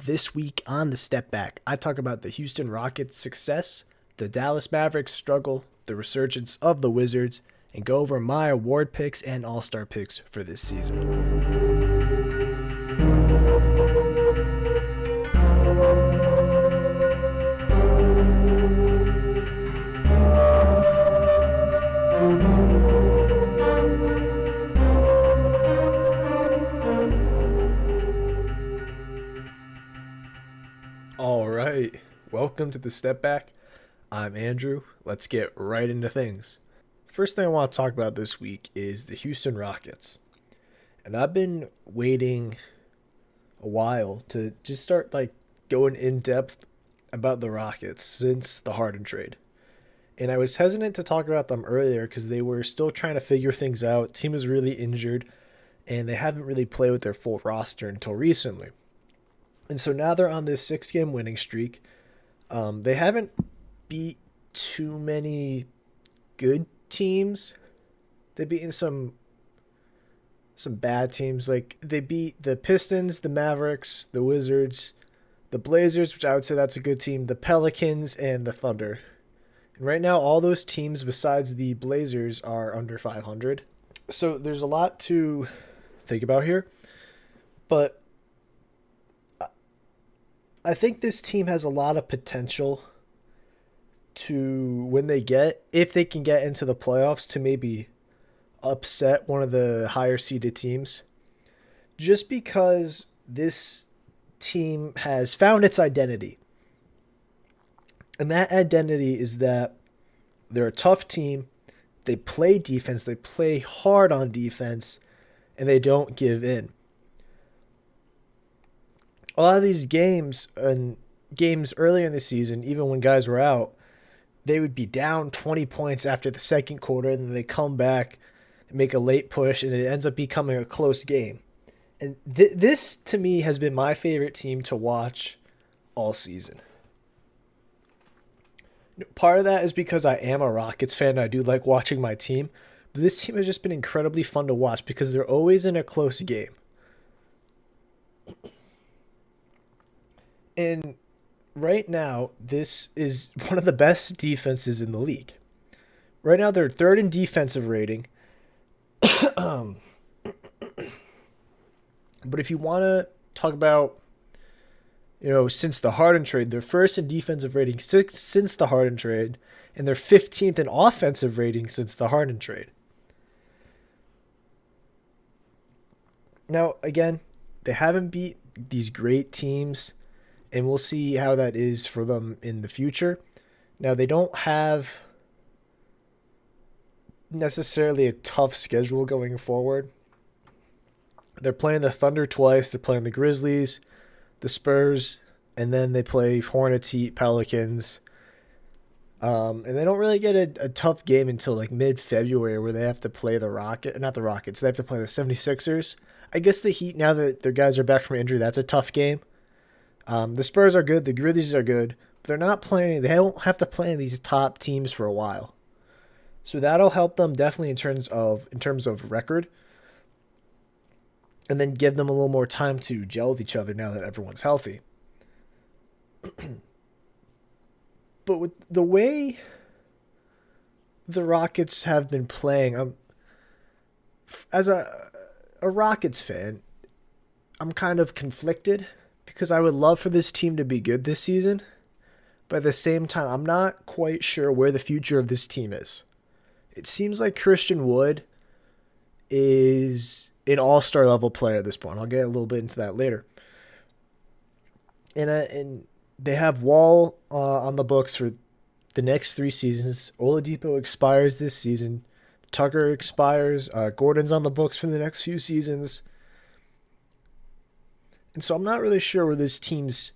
This week on the Step Back, I talk about the Houston Rockets' success, the Dallas Mavericks' struggle, the resurgence of the Wizards, and go over my award picks and all-star picks for this season. All right, welcome to the Step Back. I'm Andrew. Let's get right into things. First thing I want to talk about this week is the Houston Rockets. And I've been waiting a while to just start going in depth about the Rockets since the Harden trade. And I was hesitant to talk about them earlier because they were still trying to figure things out. Team was really injured and they haven't really played with their full roster until recently. And so now they're on this 6-game winning streak. They haven't beat too many good teams. They've beaten some bad teams. Like they beat the Pistons, the Mavericks, the Wizards, the Blazers, which I would say that's a good team, the Pelicans, and the Thunder. And right now, all those teams besides the Blazers are under 500. So there's a lot to think about here. But I think this team has a lot of potential to if they can get into the playoffs, to maybe upset one of the higher seeded teams. Just because this team has found its identity. And that identity is that they're a tough team. They play defense. They play hard on defense. And they don't give in. A lot of these games earlier in the season, even when guys were out, they would be down 20 points after the second quarter, and then they come back and make a late push, and it ends up becoming a close game. And this, to me, has been my favorite team to watch all season. Part of that is because I am a Rockets fan. I do like watching my team. But this team has just been incredibly fun to watch because they're always in a close game. And right now, this is one of the best defenses in the league. Right now, they're third in defensive rating. But if you want to talk about, since the Harden trade, they're first in defensive rating since the Harden trade, and they're 15th in offensive rating since the Harden trade. Now, again, they haven't beat these great teams. And we'll see how that is for them in the future. Now, they don't have necessarily a tough schedule going forward. They're playing the Thunder twice. They're playing the Grizzlies, the Spurs, and then they play Hornets, Heat, Pelicans. And they don't really get a tough game until mid-February where they have to play the not the Rockets. They have to play the 76ers. I guess the Heat, now that their guys are back from injury, that's a tough game. The Spurs are good. The Grizzlies are good. But they don't have to play these top teams for a while. So that'll help them definitely in terms of record. And then give them a little more time to gel with each other now that everyone's healthy. But with the way the Rockets have been playing, as a Rockets fan, I'm kind of conflicted. Because I would love for this team to be good this season. But at the same time, I'm not quite sure where the future of this team is. It seems like Christian Wood is an all-star level player at this point. I'll get a little bit into that later. And they have Wall on the books for the next 3 seasons. Oladipo expires this season. Tucker expires. Gordon's on the books for the next few seasons. And so I'm not really sure where this team's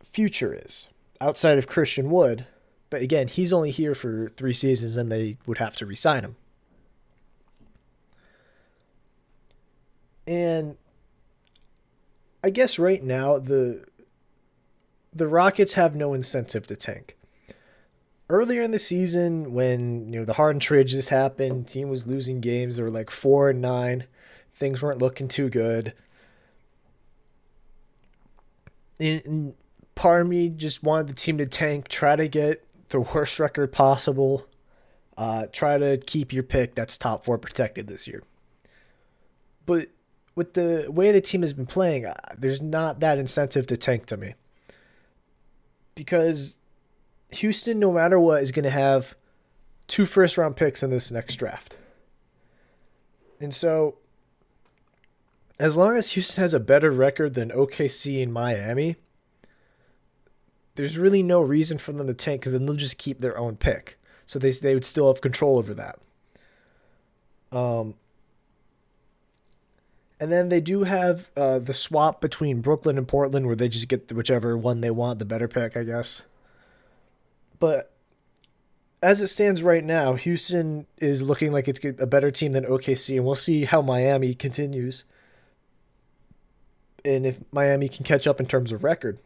future is outside of Christian Wood. But again, he's only here for 3 seasons and they would have to re-sign him. And I guess right now the Rockets have no incentive to tank. Earlier in the season when the Harden trade just happened, team was losing games. They were 4-9. Things weren't looking too good. And part of me just wanted the team to tank, try to get the worst record possible, try to keep your pick that's top four protected this year. But with the way the team has been playing, there's not that incentive to tank to me because Houston, no matter what, is going to have two first round picks in this next draft. And so, as long as Houston has a better record than OKC and Miami, there's really no reason for them to tank because then they'll just keep their own pick. So they would still have control over that. And then they do have the swap between Brooklyn and Portland where they just get whichever one they want, the better pick, I guess. But as it stands right now, Houston is looking like it's a better team than OKC, and we'll see how Miami continues and if Miami can catch up in terms of record.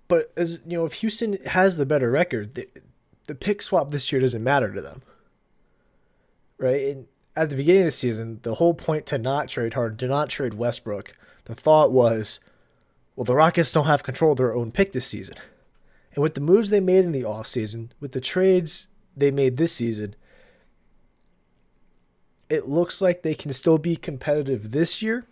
But as you know, if Houston has the better record, the pick swap this year doesn't matter to them, right? And at the beginning of the season, the whole point to not trade Harden, to not trade Westbrook, the thought was, well, the Rockets don't have control of their own pick this season. And with the moves they made in the offseason, with the trades they made this season, it looks like they can still be competitive this year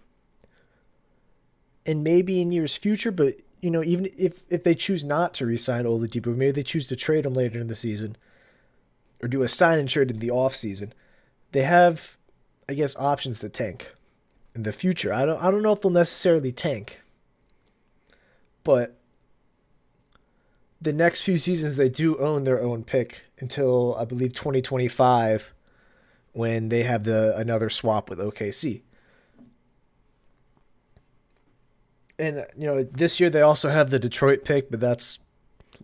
and maybe in years future. But, you know, even if they choose not to re-sign Oladipo, maybe they choose to trade him later in the season or do a sign and trade in the offseason, they have, I guess, options to tank in the future. I don't know if they'll necessarily tank, but the next few seasons they do own their own pick until I believe 2025 when they have another swap with OKC. And you know, this year they also have the Detroit pick, but that's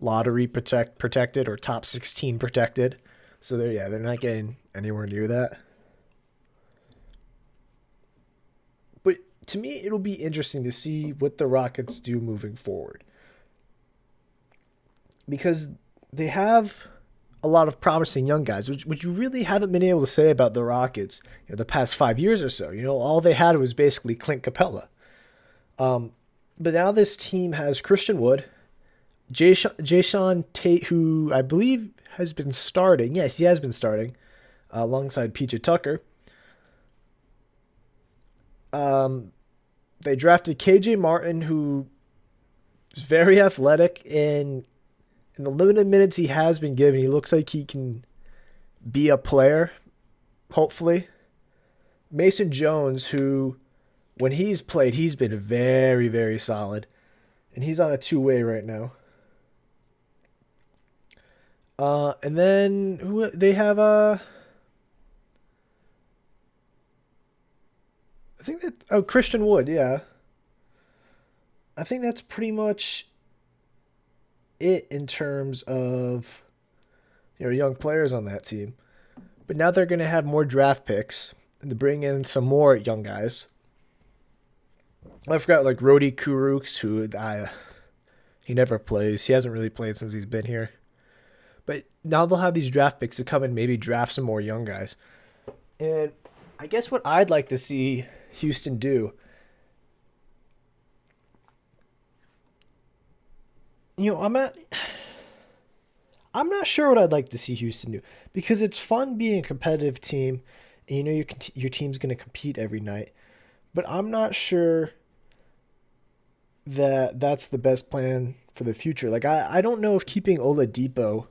lottery protected or top 16 protected. So they're not getting anywhere near that. But to me, it'll be interesting to see what the Rockets do moving forward. Because they have a lot of promising young guys, which you really haven't been able to say about the Rockets, you know, the past 5 years or so. You know, all they had was basically Clint Capella. But now this team has Christian Wood, Jayshawn Tate, who I believe has been starting. Yes, he has been starting alongside PJ Tucker. They drafted KJ Martin, who is very athletic, and in the limited minutes he has been given, he looks like he can be a player, hopefully. Mason Jones, who, when he's played, he's been very, very solid. And he's on a two-way right now. And then who they have I think that Christian Wood, yeah. I think that's pretty much it in terms of, you know, young players on that team. But now they're going to have more draft picks and to bring in some more young guys. I forgot like Rodi Kurucs, who he never plays. He hasn't really played since he's been here. But now they'll have these draft picks to come and maybe draft some more young guys. And I guess what I'd like to see Houston do, you know, I'm not sure what I'd like to see Houston do, because it's fun being a competitive team and you know your team's going to compete every night. But I'm not sure that that's the best plan for the future. Like, I don't know if keeping Oladipo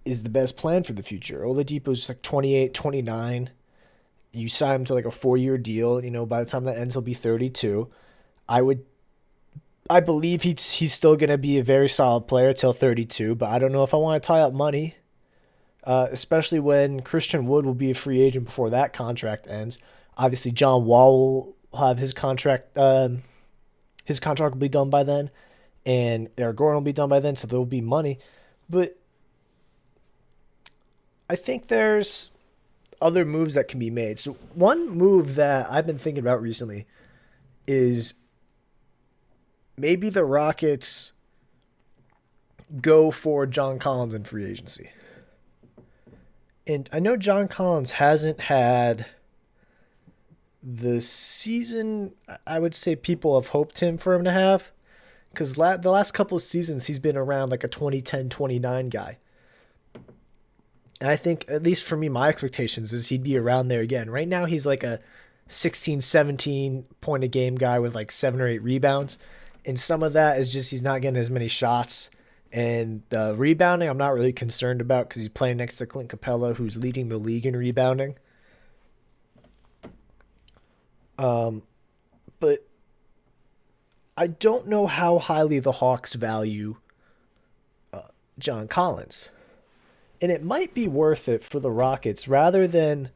is the best plan for the future. Oladipo's like 28, 29. You sign him to like a 4-year deal. You know, by the time that ends, he'll be 32. I believe he's still going to be a very solid player till 32, but I don't know if I want to tie up money, especially when Christian Wood will be a free agent before that contract ends. Obviously, John Wall will have his contract. His contract will be done by then, and Eric Gordon will be done by then, so there will be money. But I think there's other moves that can be made. So one move that I've been thinking about recently is maybe the Rockets go for John Collins in free agency. And I know John Collins hasn't had the season I would say people have hoped for him to have, because the last couple of seasons he's been around like a 2010, 29 guy. And I think, at least for me, my expectations is he'd be around there again. Right now, he's like a 16, 17 point a game guy with like 7 or 8 rebounds. And some of that is just he's not getting as many shots. And the rebounding, I'm not really concerned about because he's playing next to Clint Capella, who's leading the league in rebounding. But I don't know how highly the Hawks value John Collins. And it might be worth it for the Rockets rather than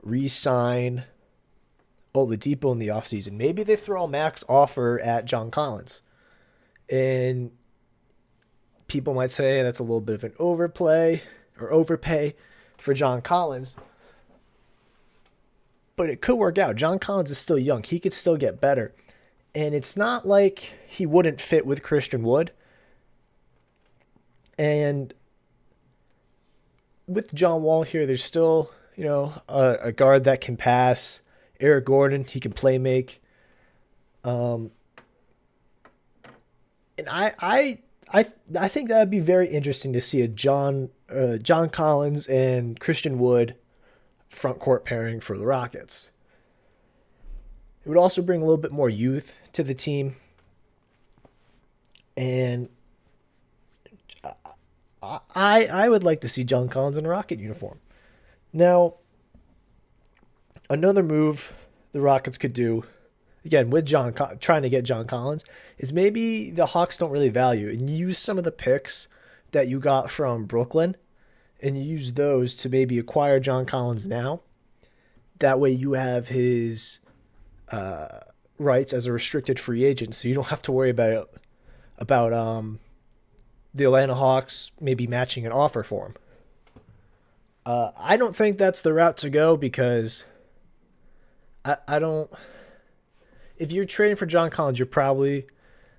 re-sign Oladipo in the offseason. Maybe they throw a max offer at John Collins. And people might say that's a little bit of an overplay or overpay for John Collins. But it could work out. John Collins is still young. He could still get better. And it's not like he wouldn't fit with Christian Wood. And with John Wall here, there's still, a guard that can pass. Eric Gordon, he can play make. And I think that would be very interesting to see a John Collins and Christian Wood front court pairing for the Rockets. It would also bring a little bit more youth to the team. And I would like to see John Collins in a Rocket uniform. Now, another move the Rockets could do, again, with trying to get John Collins, is maybe the Hawks don't really value and use some of the picks that you got from Brooklyn and use those to maybe acquire John Collins now. That way you have his rights as a restricted free agent, so you don't have to worry about the Atlanta Hawks maybe matching an offer for him. I don't think that's the route to go because I don't. If you're trading for John Collins, you're probably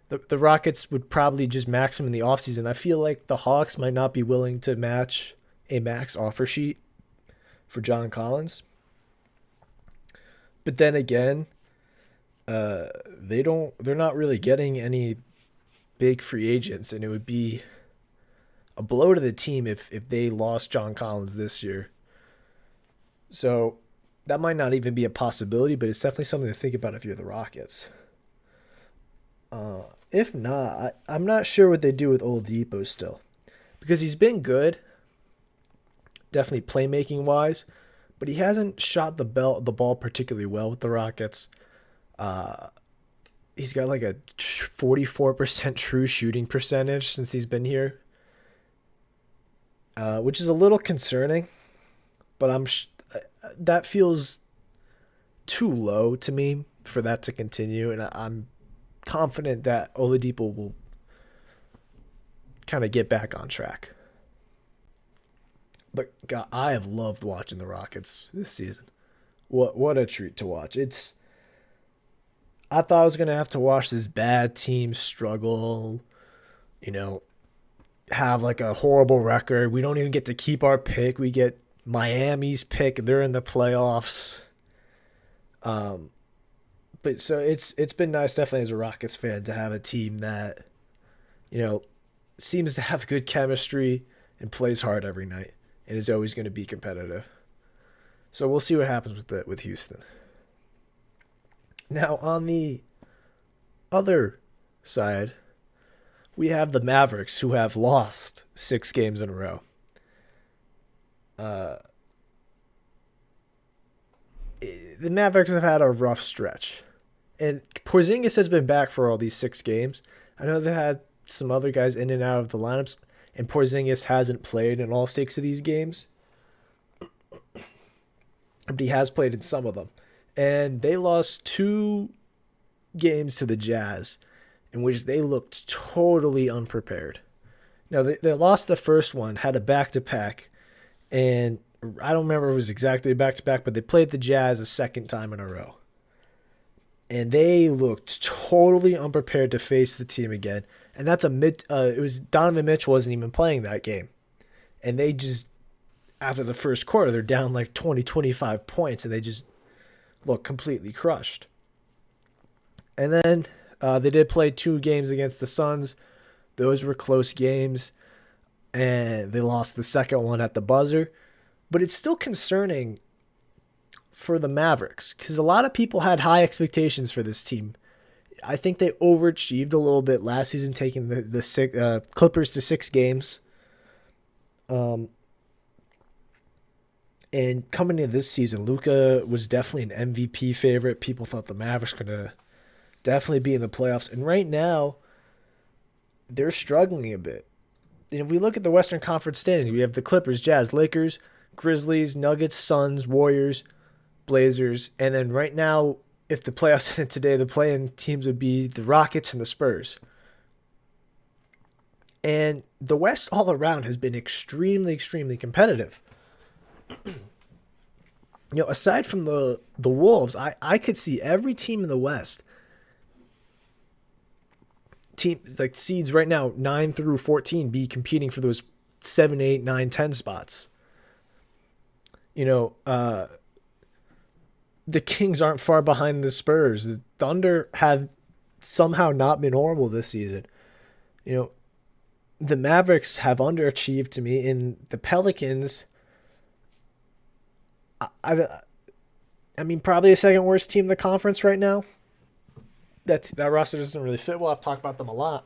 the Rockets would probably just max him in the offseason. I feel like the Hawks might not be willing to match a max offer sheet for John Collins. But then again, they're not really getting any big free agents, and it would be a blow to the team if they lost John Collins this year. So that might not even be a possibility, but it's definitely something to think about if you're the Rockets. If not, I'm not sure what they do with Oladipo still, because he's been good, definitely playmaking wise, but he hasn't shot the ball particularly well with the Rockets. He's got like a 44% true shooting percentage since he's been here, which is a little concerning, but that feels too low to me for that to continue, and I'm confident that Oladipo will kind of get back on track. But God, I have loved watching the Rockets this season. What a treat to watch. I thought I was going to have to watch this bad team struggle, have like a horrible record. We don't even get to keep our pick. We get Miami's pick. They're in the playoffs. But so it's been nice, definitely as a Rockets fan, to have a team that, seems to have good chemistry and plays hard every night and is always going to be competitive. So we'll see what happens with Houston. Now, on the other side, we have the Mavericks, who have lost 6 games in a row. The Mavericks have had a rough stretch. And Porzingis has been back for all these 6 games. I know they had some other guys in and out of the lineups, and Porzingis hasn't played in all 6 of these games. But he has played in some of them. And they lost 2 games to the Jazz in which they looked totally unprepared. Now, they lost the first one, had a back-to-back, and I don't remember if it was exactly a back-to-back, but they played the Jazz a second time in a row. And they looked totally unprepared to face the team again. And that's it was Donovan Mitchell wasn't even playing that game. And they just, after the first quarter, they're down like 20, 25 points, and they just look completely crushed. And then they did play 2 games against the Suns. Those were close games, and they lost the second one at the buzzer. But it's still concerning for the Mavericks because a lot of people had high expectations for this team. I think they overachieved a little bit last season, taking the Clippers to 6 games. And coming into this season, Luka was definitely an MVP favorite. People thought the Mavericks were going to definitely be in the playoffs. And right now, they're struggling a bit. And if we look at the Western Conference standings, we have the Clippers, Jazz, Lakers, Grizzlies, Nuggets, Suns, Warriors, Blazers. And then right now, if the playoffs ended today, the play-in teams would be the Rockets and the Spurs. And the West all around has been extremely, extremely competitive. Aside from the Wolves, I could see every team in the West, team like seeds right now 9 through 14, be competing for those 7, 8, 9, 10 spots. The Kings aren't far behind the Spurs. The Thunder have somehow not been horrible this season. The Mavericks have underachieved to me, and the Pelicans, I mean, probably the second worst team in the conference right now. That roster doesn't really fit well. I've talked about them a lot.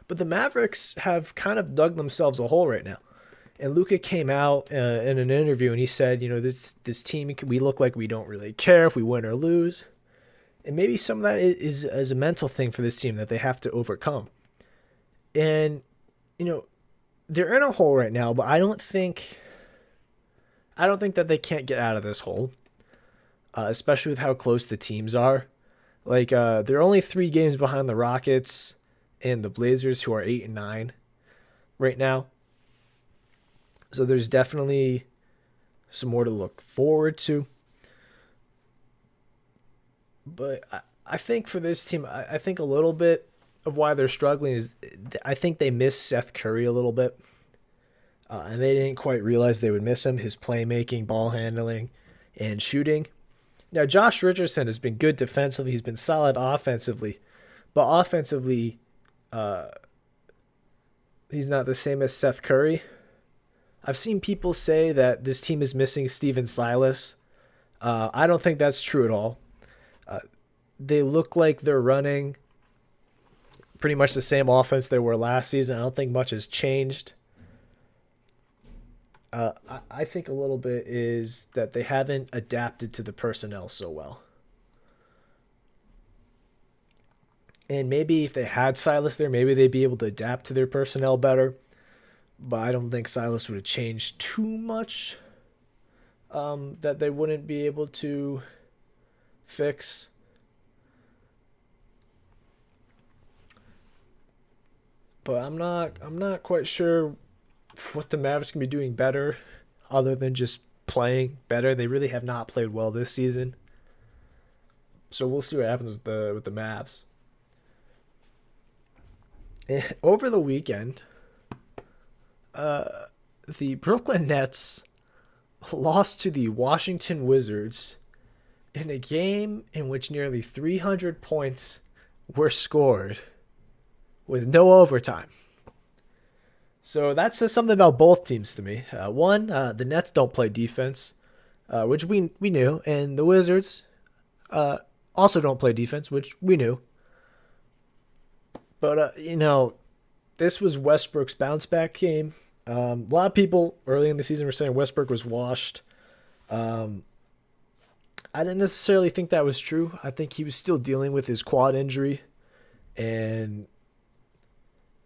But the Mavericks have kind of dug themselves a hole right now. And Luka came out in an interview and he said, this team, we look like we don't really care if we win or lose. And maybe some of that is a mental thing for this team that they have to overcome. And, they're in a hole right now, but I don't think that they can't get out of this hole, especially with how close the teams are. Like, they're only 3 games behind the Rockets and the Blazers, who are 8 and 9 right now. So there's definitely some more to look forward to. But I think for this team, I think a little bit of why they're struggling is I think they miss Seth Curry a little bit. And they didn't quite realize they would miss him, his playmaking, ball handling, and shooting. Now, Josh Richardson has been good defensively. He's been solid offensively. But offensively, he's not the same as Seth Curry. I've seen people say that this team is missing Steven Silas. I don't think that's true at all. They look like they're running pretty much the same offense they were last season. I don't think much has changed. I think a little bit is that they haven't adapted to the personnel so well. And maybe if they had Silas there, maybe they'd be able to adapt to their personnel better. But I don't think Silas would have changed too much that they wouldn't be able to fix. But I'm not quite sure what the Mavericks can be doing better other than just playing better. They really have not played well this season. So we'll see what happens with the Mavs. And over the weekend, the Brooklyn Nets lost to the Washington Wizards in a game in which nearly 300 points were scored with no overtime. So that says something about both teams to me. One, the Nets don't play defense, which we knew, and the Wizards also don't play defense, which we knew. But, this was Westbrook's bounce back game. A lot of people early in the season were saying Westbrook was washed. I didn't necessarily think that was true. I think he was still dealing with his quad injury, and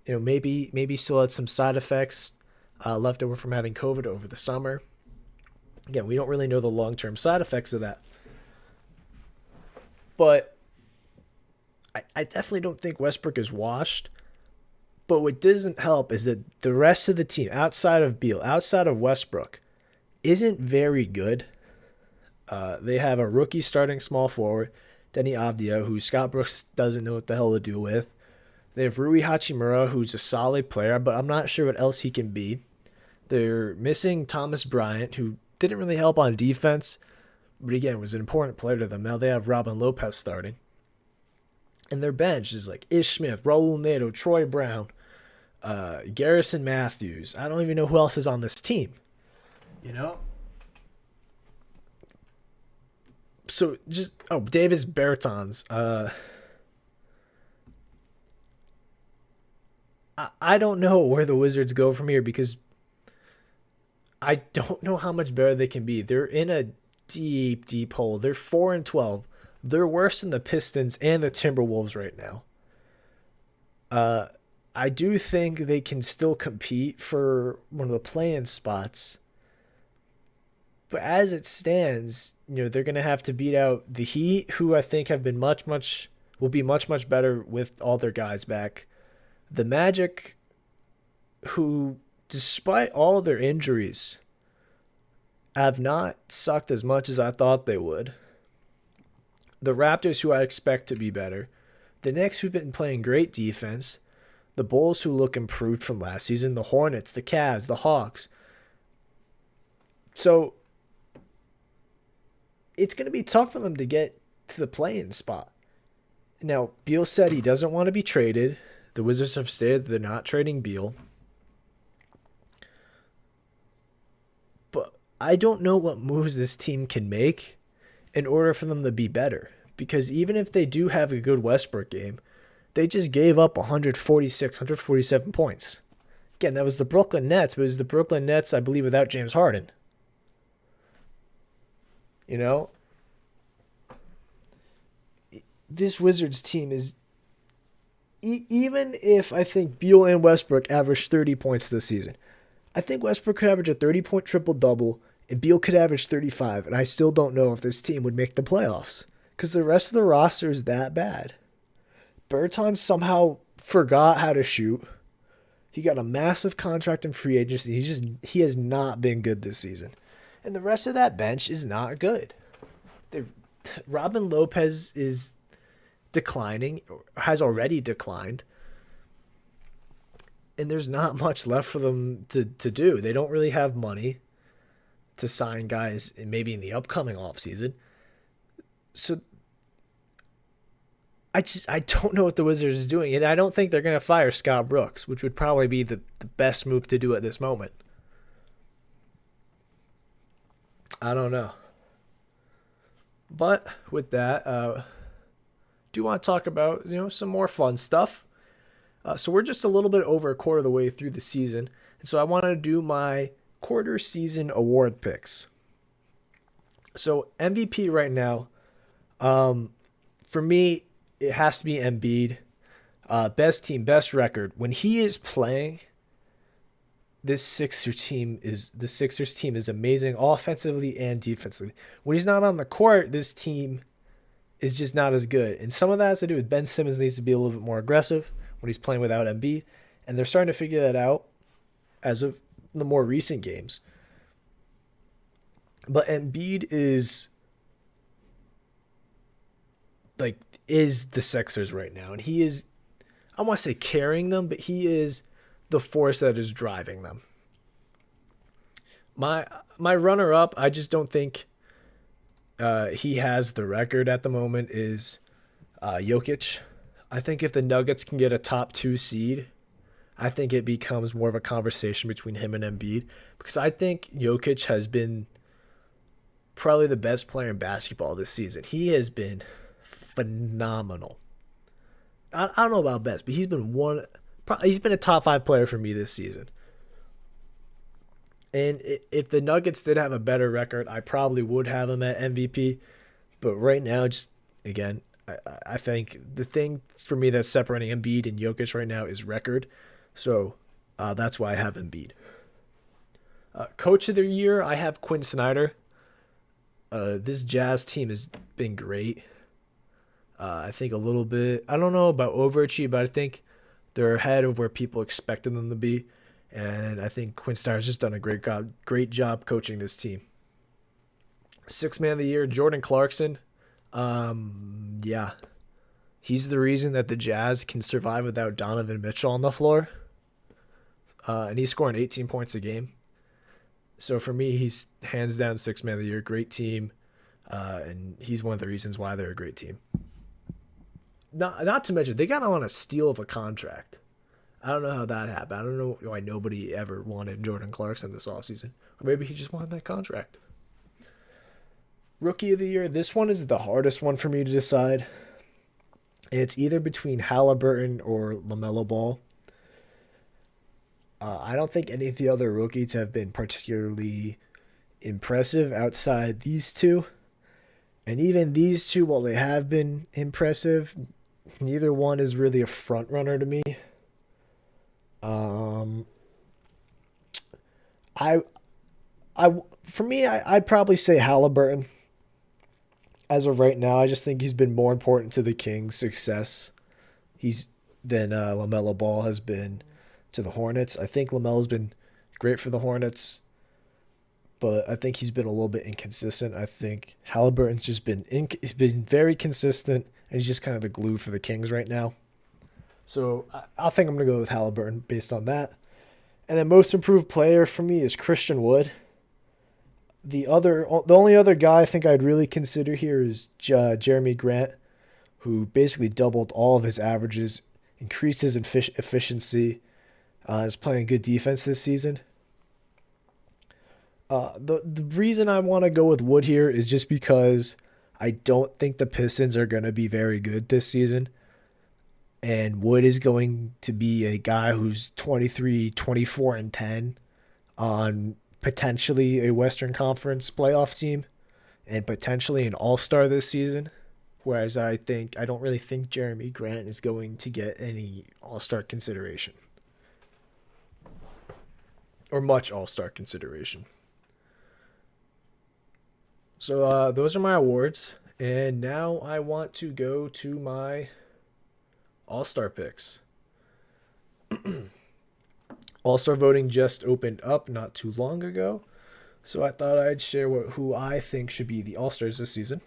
maybe still had some side effects left over from having COVID over the summer. Again, we don't really know the long-term side effects of that. But I definitely don't think Westbrook is washed. But what doesn't help is that the rest of the team, outside of Beal, outside of Westbrook, isn't very good. They have a rookie starting small forward, Denny Avdia, who Scott Brooks doesn't know what the hell to do with. They have Rui Hachimura, who's a solid player, but I'm not sure what else he can be. They're missing Thomas Bryant, who didn't really help on defense. but again, was an important player to them. Now they have Robin Lopez starting. And their bench is like Ish Smith, Raul Neto, Troy Brown, Garrison Matthews. I don't even know who else is on this team. You know? So just Davis Bertans. I don't know where the Wizards go from here because I don't know how much better they can be. They're in a deep, deep hole. They're 4-12. They're worse than the Pistons and the Timberwolves right now. I do think they can still compete for one of the play-in spots. But as it stands, they're going to have to beat out the Heat, who I think have been will be much better with all their guys back. The Magic, who, despite all their injuries, have not sucked as much as I thought they would. The Raptors, who I expect to be better. The Knicks, who've been playing great defense. The Bulls, who look improved from last season. The Hornets, the Cavs, the Hawks. So it's going to be tough for them to get to the play-in spot. Now, Beal said he doesn't want to be traded. The Wizards have stated they're not trading Beal. But I don't know what moves this team can make in order for them to be better. Because even if they do have a good Westbrook game, they just gave up 147 points. Again, that was the Brooklyn Nets, but it was the Brooklyn Nets, I believe, without James Harden. This Wizards team is... Even if I think Beal and Westbrook averaged 30 points this season, I think Westbrook could average a 30-point triple-double, and Beal could average 35, and I still don't know if this team would make the playoffs. Because the rest of the roster is that bad. Bertans somehow forgot how to shoot. He got a massive contract in free agency. He has not been good this season. And the rest of that bench is not good. Robin Lopez is declining, has already declined. And there's not much left for them to do. They don't really have money to sign guys maybe in the upcoming offseason. So I don't know what the Wizards is doing, and I don't think they're going to fire Scott Brooks, which would probably be the best move to do at this moment. I don't know. But with that, do want to talk about some more fun stuff. So we're just a little bit over a quarter of the way through the season, and so I want to do my quarter season award picks. So MVP right now, for me, it has to be Embiid. Best team, best record. When he is playing, this Sixers team is amazing offensively and defensively. When he's not on the court, this team is just not as good. And some of that has to do with Ben Simmons needs to be a little bit more aggressive when he's playing without Embiid. And they're starting to figure that out as of the more recent games. But Embiid is the Sixers right now. And he is, I want to say carrying them, but he is the force that is driving them. My runner-up, I just don't think he has the record at the moment, is Jokic. I think if the Nuggets can get a top 2 seed, I think it becomes more of a conversation between him and Embiid, because I think Jokic has been probably the best player in basketball this season. He has been phenomenal. I don't know about best, but he's been a top 5 player for me this season. And if the Nuggets did have a better record, I probably would have him at MVP. But right now, just again, I think the thing for me that's separating Embiid and Jokic right now is record. So that's why I have Embiid. Coach of the year, I have Quinn Snyder. This Jazz team has been great. I think a little bit, I don't know about overachieve, but I think they're ahead of where people expected them to be. And I think Quinn Snyder's just done a great job coaching this team. Sixth man of the year, Jordan Clarkson. Yeah. He's the reason that the Jazz can survive without Donovan Mitchell on the floor. And he's scoring 18 points a game. So for me, he's hands down sixth man of the year. Great team. and he's one of the reasons why they're a great team. Not to mention they got on a steal of a contract. I don't know how that happened. I don't know why nobody ever wanted Jordan Clarkson this offseason. Or maybe he just wanted that contract. Rookie of the year. This one is the hardest one for me to decide. It's either between Halliburton or LaMelo Ball. I don't think any of the other rookies have been particularly impressive outside these two. And even these two, while they have been impressive, neither one is really a front runner to me. Um, I, for me, I'd probably say Halliburton. As of right now, I just think he's been more important to the Kings' success. He's than LaMelo Ball has been to the Hornets. I think LaMelo's been great for the Hornets, but I think he's been a little bit inconsistent. I think Halliburton's just he's been very consistent, and he's just kind of the glue for the Kings right now. So I think I'm gonna go with Halliburton based on that. And then most improved player for me is Christian Wood. The only other guy I think I'd really consider here is Jeremy Grant, who basically doubled all of his averages, increased his efficiency, is playing good defense this season. The reason I want to go with Wood here is just because I don't think the Pistons are going to be very good this season. And Wood is going to be a guy who's 23, 24, and 10 on potentially a Western Conference playoff team and potentially an all-star this season. Whereas I don't really think Jeremy Grant is going to get any all-star consideration. Or much all-star consideration. So those are my awards. And now I want to go to my all-star picks. All-star voting just opened up not too long ago, so I thought I'd share who I think should be the All-Stars this season.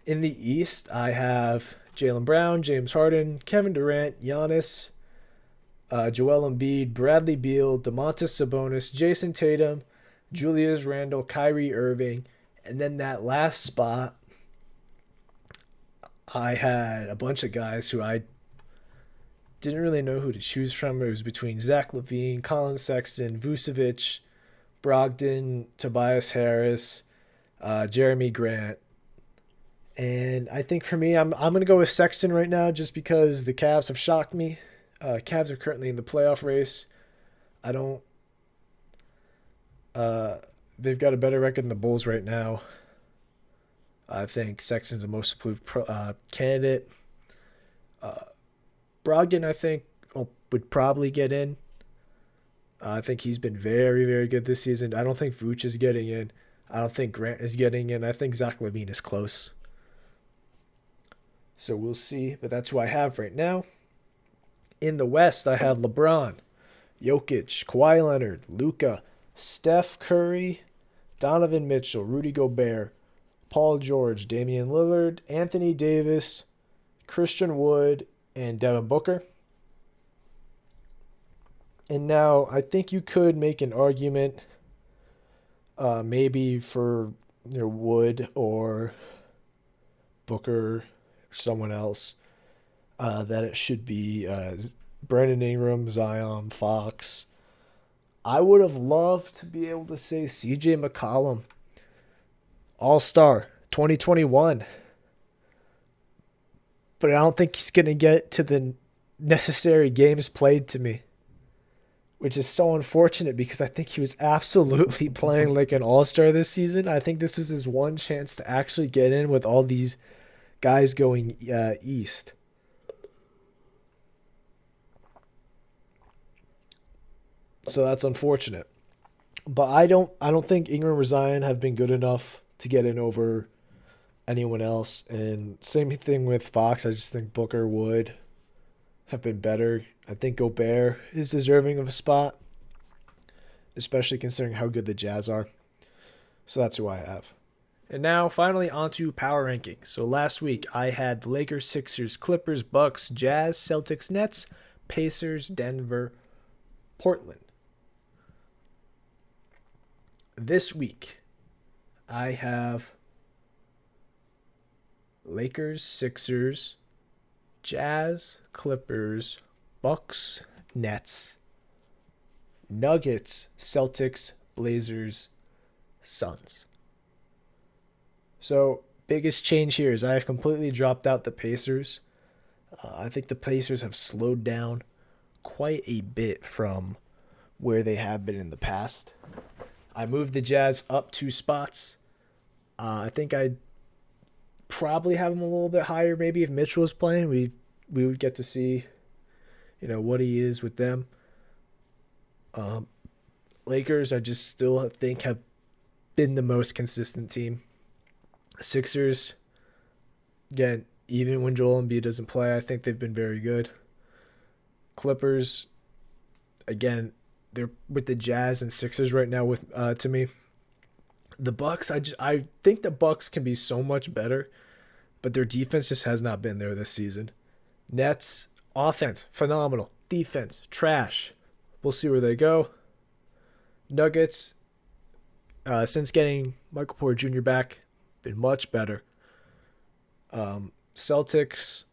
In the East, I have Jaylen Brown, James Harden, Kevin Durant, Giannis, Joel Embiid, Bradley Beal, Domantas Sabonis, Jason Tatum, Julius Randle, Kyrie Irving, and then that last spot, I had a bunch of guys who I didn't really know who to choose from. It was between Zach LaVine, Colin Sexton, Vucevic, Brogdon, Tobias Harris, Jeremy Grant. And I think for me, I'm going to go with Sexton right now just because the Cavs have shocked me. Cavs are currently in the playoff race. I don't... they've got a better record than the Bulls right now. I think Sexton's the most improved candidate. Brogdon, I think, would probably get in. I think he's been very, very good this season. I don't think Vooch is getting in. I don't think Grant is getting in. I think Zach LaVine is close. So we'll see. But that's who I have right now. In the West, I have LeBron, Jokic, Kawhi Leonard, Luka, Steph Curry, Donovan Mitchell, Rudy Gobert, Paul George, Damian Lillard, Anthony Davis, Christian Wood, and Devin Booker. And now I think you could make an argument maybe for Wood or Booker or someone else that it should be Brandon Ingram, Zion, Fox. I would have loved to be able to say CJ McCollum, All-Star 2021. But I don't think he's going to get to the necessary games played to me, which is so unfortunate because I think he was absolutely playing like an all-star this season. I think this was his one chance to actually get in with all these guys going east. So that's unfortunate. But I don't think Ingram or Zion have been good enough to get in over anyone else. And same thing with Fox. I just think Booker would have been better. I think Gobert is deserving of a spot, especially considering how good the Jazz are. So that's who I have. And now, finally, onto power rankings. So last week, I had the Lakers, Sixers, Clippers, Bucks, Jazz, Celtics, Nets, Pacers, Denver, Portland. This week, I have Lakers, Sixers, Jazz, Clippers, Bucks, Nets, Nuggets, Celtics, Blazers, Suns. So, biggest change here is I have completely dropped out the Pacers. I think the Pacers have slowed down quite a bit from where they have been in the past. I moved the Jazz up 2 spots. I think I'd probably have them a little bit higher. Maybe if Mitchell was playing, we would get to see, what he is with them. Um, Lakers, I just still think have been the most consistent team. Sixers, again, even when Joel Embiid doesn't play, I think they've been very good. Clippers, again, they're with the Jazz and Sixers right now. With to me, the Bucks, I think the Bucks can be so much better, but their defense just has not been there this season. Nets, offense, phenomenal. Defense, trash. We'll see where they go. Nuggets, since getting Michael Porter Jr. back, been much better. Celtics,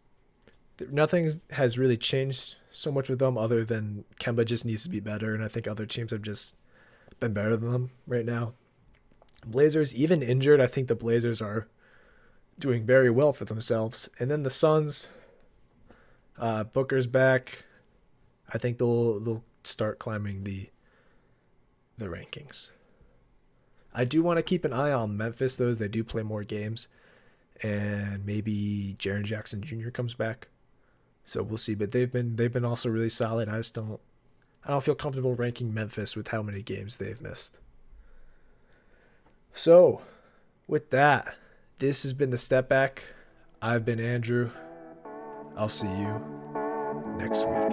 nothing has really changed so much with them other than Kemba just needs to be better, and I think other teams have just been better than them right now. Blazers, even injured, I think the Blazers are doing very well for themselves. And then the Suns, Booker's back. I think they'll start climbing the rankings. I do want to keep an eye on Memphis, though, as they do play more games. And maybe Jaren Jackson Jr. comes back. So we'll see. But they've been also really solid. I don't feel comfortable ranking Memphis with how many games they've missed. So, with that, this has been the Step Back. I've been Andrew. I'll see you next week.